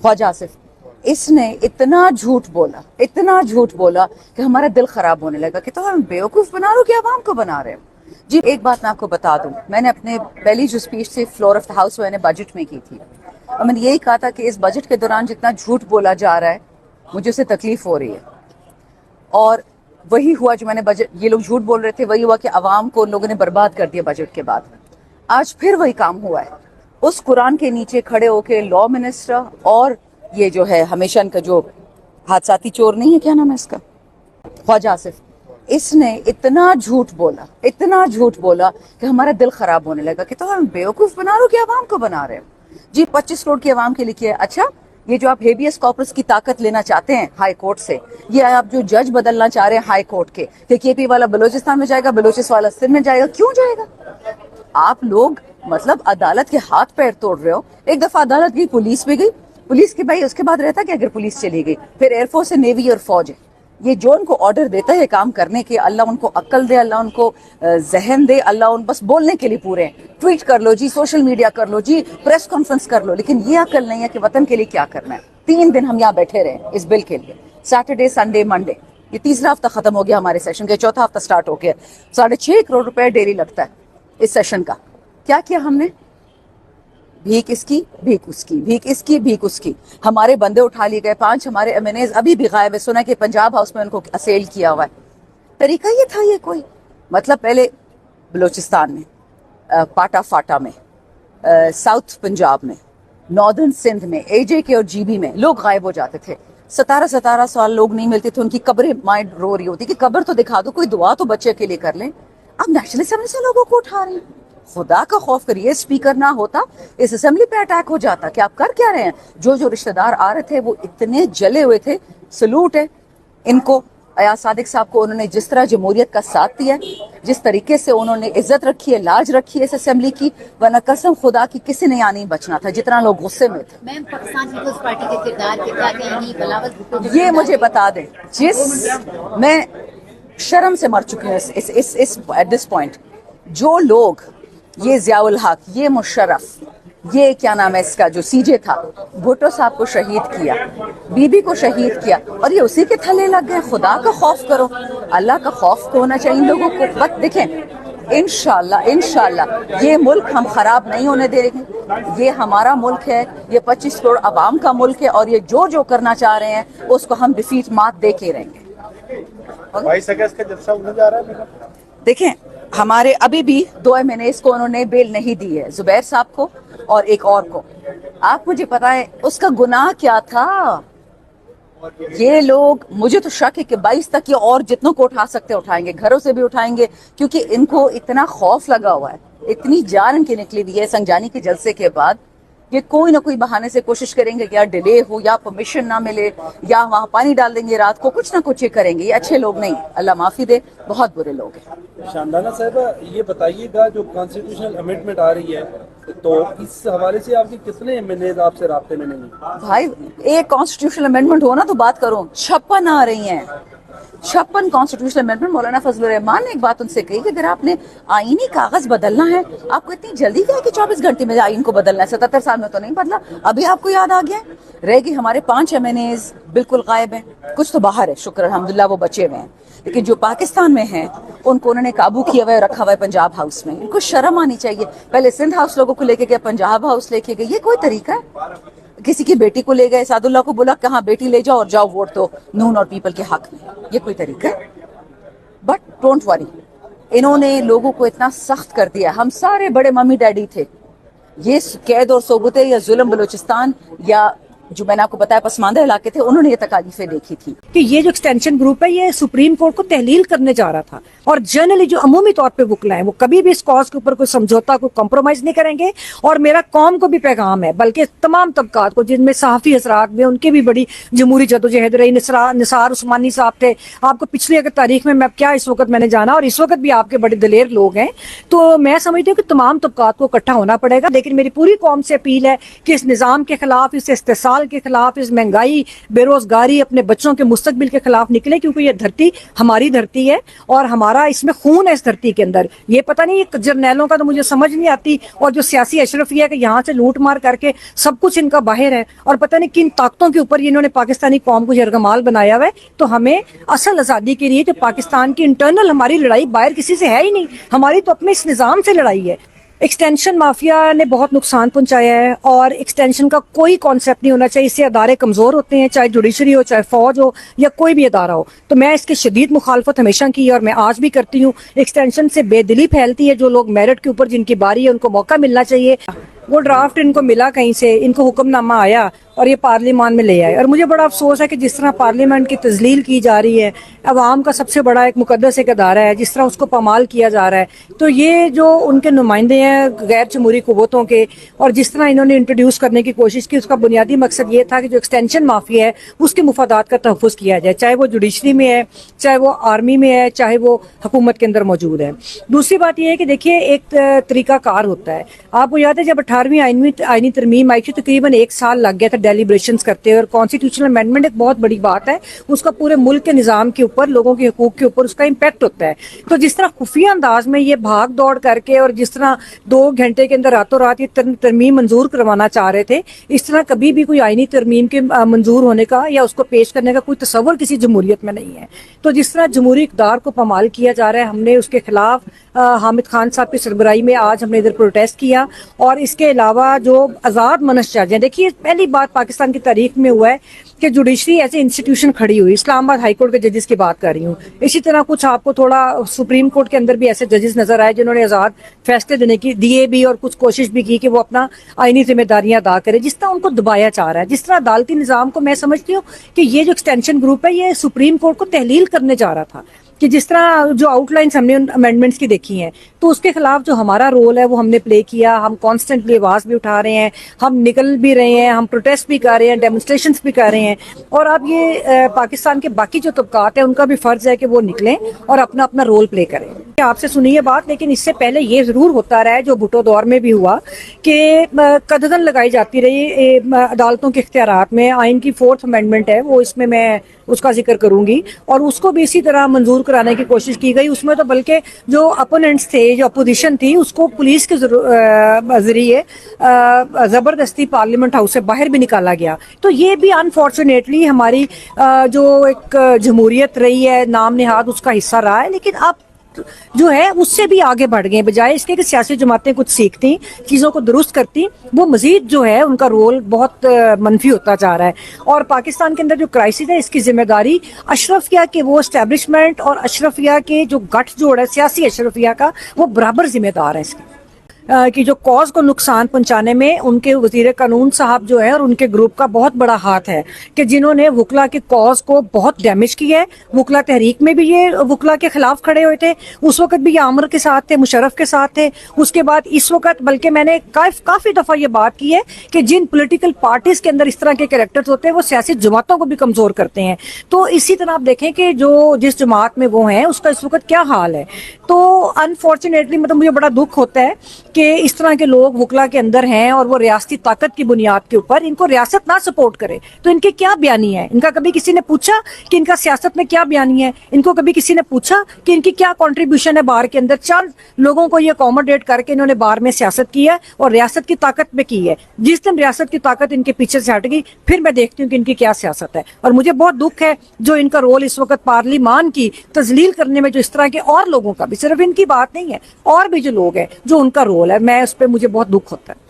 ख्वाजा आसिफ, इसने इतना झूठ बोला कि हमारा दिल खराब होने लगा कि तो हम बेवकूफ़ बना रहे हो कि आवाम को बना रहे हो। जी एक बात मैं आपको बता दूं, मैंने अपने पहली जो स्पीच थी फ्लोर ऑफ द हाउस मैंने बजट में की थी, और मैंने यही कहा था कि इस बजट के दौरान जितना झूठ बोला जा रहा है मुझे उससे तकलीफ हो रही है। और वही हुआ जो मैंने बजट, ये लोग झूठ बोल रहे थे, वही हुआ कि आवाम को उन लोगों ने बर्बाद कर दिया बजट के बाद। आज फिर वही काम हुआ है। उस कुरान के नीचे खड़े होके लॉ मिनिस्टर और ये जो है हमेशा इनका जो हादसाती चोर नहीं है, क्या नाम है इसका, ख्वाजा आसिफ, इसने इतना झूठ बोला कि हमारा दिल खराब होने लगा कि तो हम बेवकूफ़ बना रहे हो कि आवाम को बना रहे हो। जी 25 करोड़ की आवाम के लिए किया। अच्छा, ये जो आप हेबियस कॉर्पस की ताकत लेना चाहते हैं हाई कोर्ट से, ये आप जो जज बदलना चाह रहे हैं हाई कोर्ट के, कि केपी वाला बलोचिस्तान में जाएगा, बलोचिस्तान वाला सिंध में जाएगा, क्यों जाएगा? आप लोग मतलब अदालत के हाथ पैर तोड़ रहे हो। एक दफा अदालत गई, पुलिस भी गई, पुलिस के भाई उसके बाद रहता कि अगर पुलिस चली गई, फिर एयरफोर्स है, नेवी और फौज है, ये जो उनको ऑर्डर देता है काम करने के, अल्लाह उनको अक्ल दे, अल्लाह उनको जहन दे, अल्लाह उन बस बोलने के लिए पूरे हैं। ट्वीट कर लो जी, सोशल मीडिया कर लो जी, प्रेस कॉन्फ्रेंस कर लो, लेकिन ये अक्ल नहीं है कि वतन के लिए क्या करना है। 3 दिन हम यहाँ बैठे रहे इस बिल के लिए, सैटरडे संडे मंडे, ये तीसरा हफ्ता खत्म हो गया हमारे सेशन का, चौथा हफ्ता स्टार्ट हो गया। 6.5 करोड़ रुपए डेली लगता है इस सेशन का। क्या किया हमने? भीख इसकी भीख उसकी, भीख इसकी भीख उसकी। हमारे बंदे उठा लिए गए, 5 हमारे एमएनएज अभी भी गायब है, सुना कि पंजाब हाउस में उनको असेल किया हुआ है। तरीका ये था ये कोई? मतलब पहले बलोचिस्तान में, पाटा फाटा में, साउथ पंजाब में, नॉर्दर्न सिंध में, एजेके और जीबी में लोग गायब हो जाते थे। 17 साल लोग नहीं मिलते थे, उनकी कब्रें माइंड रो रही होती कि कब्र तो दिखा दो, कोई दुआ तो बच्चे के लिए कर लें। अब नेशनल असेंबली से लोगों को उठा रहे हैं। खुदा का खौफ करिए, स्पीकर ना होता इस असेंबली पे अटैक हो जाता कि आप कर क्या रहे हैं। जो रिश्तेदार आ रहे थे वो इतने जले हुए थे। सलूट है इनको, अयाज सादिक साहब को, उन्होंने जिस तरह जमहूरियत का साथ दिया, जिस तरीके से उन्होंने इज्जत रखी है, लाज रखी है इस असेंबली की, वरना कसम खुदा की किसी ने यहाँ नहीं बचना था जितना लोग गुस्से में थे। मैम, पाकिस्तान पीपल्स पार्टी के किरदार के क्या कहेंगी? बलावल भुट्टो ये मुझे बता दें, मैं शर्म से मर चुकी हूँ इस एट दिस पॉइंट। जो लोग ये ज़ियाउल हक, ये मुशर्रफ, ये क्या नाम है इसका जो सीजे था, भुट्टो साहब को शहीद किया, बीबी को शहीद किया, और ये उसी के थले लग गए। खुदा का खौफ करो, अल्लाह का खौफ होना चाहिए लोगों को। बट देखें, इंशाल्लाह ये मुल्क हम खराब नहीं होने देंगे। ये हमारा मुल्क है, ये 25 करोड़ आवाम का मुल्क है, और ये जो करना चाह रहे हैं उसको हम डिफीट मात दे के रहेंगे। 22 अगस्त का जलसा होने जा रहा है। देखें, हमारे अभी भी 2 एमएनएस को उन्होंने बेल नहीं दी है, जुबैर साहब को और एक और को। आप मुझे पता है उसका गुनाह क्या था? ये लोग, मुझे तो शक है कि 22 तक ये और जितनों को उठा सकते उठाएंगे, घरों से भी उठाएंगे, क्योंकि इनको इतना खौफ लगा हुआ है, इतनी जान इनकी निकली हुई है संजानी के जलसे के बाद। ये कोई ना कोई बहाने से कोशिश करेंगे कि या डिले हो, या परमिशन ना मिले, या वहाँ पानी डाल देंगे रात को, कुछ ना कुछ ये करेंगे। ये अच्छे लोग नहीं, अल्लाह माफी दे, बहुत बुरे लोग हैं। शानदाना साहबा, ये बताइएगा जो कॉन्स्टिट्यूशनल अमेंडमेंट आ रही है, तो इस हवाले से आपके कितने एमएनएज आपसे राब्ते में नहीं? भाई, एक कॉन्स्टिट्यूशनल अमेंडमेंट हो ना तो बात करो, 56 आ रही हैं, 56 कॉन्स्टिट्यूशनल अमेंडमेंट। मौलाना फजलुर रहमान ने एक बात उनसे कही कि अगर आपने आईनी कागज बदलना है, आपको इतनी जल्दी क्या है कि 24 घंटे में आइन को बदलना है? 77 साल में तो नहीं बदला, अभी आपको याद आ गया? रह गई हमारे 5 एमएनएज बिल्कुल गायब हैं, कुछ तो बाहर है, शुक्र अल्हम्दुलिल्लाह वो बचे हुए हैं, लेकिन जो पाकिस्तान में हैं उनको उन्होंने काबू किया हुआ है, रखा हुआ है पंजाब हाउस में। इनको शर्म आनी चाहिए। पहले सिंध हाउस लोगों को लेके गए, पंजाब हाउस लेके गए, ये कोई तरीका है? किसी की बेटी को ले गए, सादुल्लाह को बोला कहाँ बेटी ले जाओ और जाओ वोट दो नून और पीपल के हक में, ये कोई तरीका है? बट डोंट वरी, इन्होंने लोगों को इतना सख्त कर दिया। हम सारे बड़े मम्मी डैडी थे, ये कैद और सोबते या जुल्म बलूचिस्तान या जो मैंने आपको बताया पसमानदा इलाके थे, उन्होंने ये तकालीफें देखी थी कि ये जो एक्सटेंशन ग्रुप है ये सुप्रीम कोर्ट को तहलील करने जा रहा था, और जनरली जो अमूमी तौर पे वकला है वो कभी भी इस कॉज के ऊपर कोई समझौता, कोई कॉम्प्रोमाइज नहीं करेंगे। और मेरा कौम को भी पैगाम है, बल्कि तमाम तबकात को, जिनमें सहाफ़ी हजरात में उनके भी बड़ी जमहूरी जदोजहद रही, निसार उस्मानी साहब थे, आपको पिछली अगर तारीख में मैं क्या इस वक्त मैंने जाना, और इस वक्त भी आपके बड़े दलेर लोग हैं, तो मैं समझती हूँ कि तमाम तबकात को इकट्ठा होना पड़ेगा। लेकिन मेरी पूरी कौम से अपील है कि इस निज़ाम के खिलाफ, इस इस्तेसाल مال کے خلاف, اس مہنگائی, بے روزگاری, اپنے بچوں کے مستقبل کے خلاف نکلے, کیونکہ یہ دھرتی ہماری دھرتی ہے اور ہمارا اس میں خون ہے اس دھرتی کے اندر. یہ پتہ نہیں یہ جرنیلوں کا تو مجھے سمجھ نہیں آتی, اور جو سیاسی اشرفیہ ہے کہ یہاں سے لوٹ مار کر کے سب کچھ ان کا باہر ہے, اور پتہ نہیں کن طاقتوں کے اوپر انہوں نے پاکستانی قوم کو یرغمال بنایا ہوا ہے. تو ہمیں اصل آزادی کے لیے جو پاکستان کی انٹرنل ہماری لڑائی باہر کسی سے ہے ہی نہیں, ہماری تو اپنے اس نظام سے لڑائی ہے. ایکسٹینشن مافیا نے بہت نقصان پہنچایا ہے, اور ایکسٹینشن کا کوئی کانسیپٹ نہیں ہونا چاہیے. اس سے ادارے کمزور ہوتے ہیں, چاہے جوڈیشری ہو, چاہے فوج ہو, یا کوئی بھی ادارہ ہو. تو میں اس کی شدید مخالفت ہمیشہ کی ہے اور میں آج بھی کرتی ہوں. ایکسٹینشن سے بے دلی پھیلتی ہے. جو لوگ میرٹ کے اوپر جن کی باری ہے ان کو موقع ملنا چاہیے. وہ ڈرافٹ ان کو ملا کہیں سے, ان کو حکم نامہ آیا اور یہ پارلیمان میں لے آئے. اور مجھے بڑا افسوس ہے کہ جس طرح پارلیمنٹ کی تذلیل کی جا رہی ہے, عوام کا سب سے بڑا ایک مقدس ایک ادارہ ہے, جس طرح اس کو پامال کیا جا رہا ہے. تو یہ جو ان کے نمائندے ہیں غیر جمہوری قوتوں کے, اور جس طرح انہوں نے انٹروڈیوس کرنے کی کوشش کی, اس کا بنیادی مقصد یہ تھا کہ جو ایکسٹینشن مافیا ہے اس کے مفادات کا تحفظ کیا جائے, چاہے وہ جوڈیشری میں ہے, چاہے وہ آرمی میں ہے, چاہے وہ حکومت کے اندر موجود ہے. دوسری بات یہ ہے کہ دیکھیے ایک طریقہ کار ہوتا ہے. آپ کو یاد ہے جب 18ویں آئینی ترمیم آئی تھی تقریباً 1 سال لگ گیا تھا ڈیلیبریشنز کرتے, اور کانسٹیٹیوشنل امینڈمنٹ ایک بہت بڑی بات ہے, اس کا پورے ملک کے نظام کے اوپر, لوگوں کے حقوق کے اوپر اس کا امپیکٹ ہوتا ہے. تو جس طرح خفیہ انداز میں یہ بھاگ دوڑ کر کے, اور جس طرح 2 گھنٹے کے اندر راتوں رات یہ ترمیم منظور کروانا چاہ رہے تھے, اس طرح کبھی بھی کوئی آئینی ترمیم کے منظور ہونے کا یا اس کو پیش کرنے کا کوئی تصور کسی جمہوریت میں نہیں ہے. تو جس طرح جمہوری اقدار کو پامال کیا جا رہا ہے, ہم نے اس کے خلاف حامد خان صاحب کی سربراہی میں آج ہم نے ادھر پروٹیسٹ کیا. اور اس کے علاوہ جو آزاد منشیات ہیں, دیکھیے پہلی بات پاکستان کی تاریخ میں ہوا ہے کہ جوڈیشری ایسے انسٹیٹیوشن کھڑی ہوئی. اسلام آباد ہائی کورٹ کے ججز کی بات کر رہی ہوں. اسی طرح کچھ آپ کو تھوڑا سپریم کورٹ کے اندر بھی ایسے ججز نظر آئے جنہوں نے آزاد فیصلے دیے بھی, اور کچھ کوشش بھی کی کہ وہ اپنا آئینی ذمہ داریاں ادا کرے. جس طرح ان کو دبایا جا رہا ہے, جس طرح عدالتی نظام کو میں سمجھتی ہوں کہ یہ جو ایکسٹینشن گروپ ہے یہ سپریم کورٹ کو تحلیل کرنے جا رہا تھا, کہ جس طرح جو آؤٹ لائنس ہم نے امینڈمنٹس کی دیکھی ہیں, تو اس کے خلاف جو ہمارا رول ہے وہ ہم نے پلے کیا. ہم کانسٹنٹلی آواز بھی اٹھا رہے ہیں, ہم نکل بھی رہے ہیں, ہم پروٹیسٹ بھی کر رہے ہیں, ڈیمونسٹریشنز بھی کر رہے ہیں. اور اب یہ پاکستان کے باقی جو طبقات ہیں ان کا بھی فرض ہے کہ وہ نکلیں اور اپنا اپنا رول پلے کریں. آپ سے سنی یہ بات, لیکن اس سے پہلے یہ ضرور ہوتا رہا ہے, جو بھٹو دور میں بھی ہوا, کہ قدغن لگائی جاتی رہی عدالتوں کے اختیارات میں. آئین کی 4th امینڈمنٹ ہے وہ, اس میں اس کا ذکر کروں گی, اور اس کو بھی اسی طرح منظور کرانے کی کوشش کی گئی. اس میں تو بلکہ جو اپوننٹس تھے, جو اپوزیشن تھی, اس کو پولیس کے ذریعے زبردستی پارلیمنٹ ہاؤس سے باہر بھی نکالا گیا. تو یہ بھی انفارچونیٹلی ہماری جو ایک جمہوریت رہی ہے نام نہاد اس کا حصہ رہا ہے. لیکن اب جو ہے اس سے بھی آگے بڑھ گئے, بجائے اس کے کہ سیاسی جماعتیں کچھ سیکھتی, چیزوں کو درست کرتی, وہ مزید جو ہے ان کا رول بہت منفی ہوتا جا رہا ہے. اور پاکستان کے اندر جو کرائسس ہے اس کی ذمہ داری اشرفیہ کے وہ اسٹیبلشمنٹ اور اشرفیہ کے جو گٹھ جوڑ ہے سیاسی اشرفیہ کا, وہ برابر ذمہ دار ہے اس کی, کہ جو کاز کو نقصان پہنچانے میں ان کے وزیر قانون صاحب جو ہے اور ان کے گروپ کا بہت بڑا ہاتھ ہے, کہ جنہوں نے وکلا کے کاز کو بہت ڈیمیج کیا ہے. وکلا تحریک میں بھی یہ وکلا کے خلاف کھڑے ہوئے تھے, اس وقت بھی یہ عامر کے ساتھ تھے, مشرف کے ساتھ تھے. اس کے بعد اس وقت بلکہ میں نے کافی دفعہ یہ بات کی ہے کہ جن پولیٹیکل پارٹیز کے اندر اس طرح کے کریکٹرز ہوتے ہیں وہ سیاسی جماعتوں کو بھی کمزور کرتے ہیں. تو اسی طرح آپ دیکھیں کہ جو جس جماعت میں وہ ہیں اس کا اس وقت کیا حال ہے. تو انفارچونیٹلی مطلب مجھے بڑا دکھ ہوتا ہے کہ اس طرح کے لوگ وکلا کے اندر ہیں, اور وہ ریاستی طاقت کی بنیاد کے اوپر ان کو ریاست نہ سپورٹ کرے. تو ان کے کیا بیانی ہے, ان کا کبھی کسی نے پوچھا کہ ان کا سیاست میں کیا بیانی ہے؟ ان کو کبھی کسی نے پوچھا کہ ان کی کیا کنٹریبیوشن ہے بار کے اندر؟ چند لوگوں کو یہ اکوموڈیٹ کر کے انہوں نے بار میں سیاست کی ہے اور ریاست کی طاقت میں کی ہے. جس دن ریاست کی طاقت ان کے پیچھے سے ہٹ گئی, پھر میں دیکھتی ہوں کہ ان کی کیا سیاست ہے. اور مجھے بہت دکھ ہے جو ان کا رول اس وقت پارلیمان کی تذلیل کرنے میں, جو اس طرح کے اور لوگوں کا بھی, صرف ان کی بات نہیں ہے, اور بھی جو لوگ ہیں جو ان کا رول ہے, میں اس پہ مجھے بہت دکھ ہوتا ہے.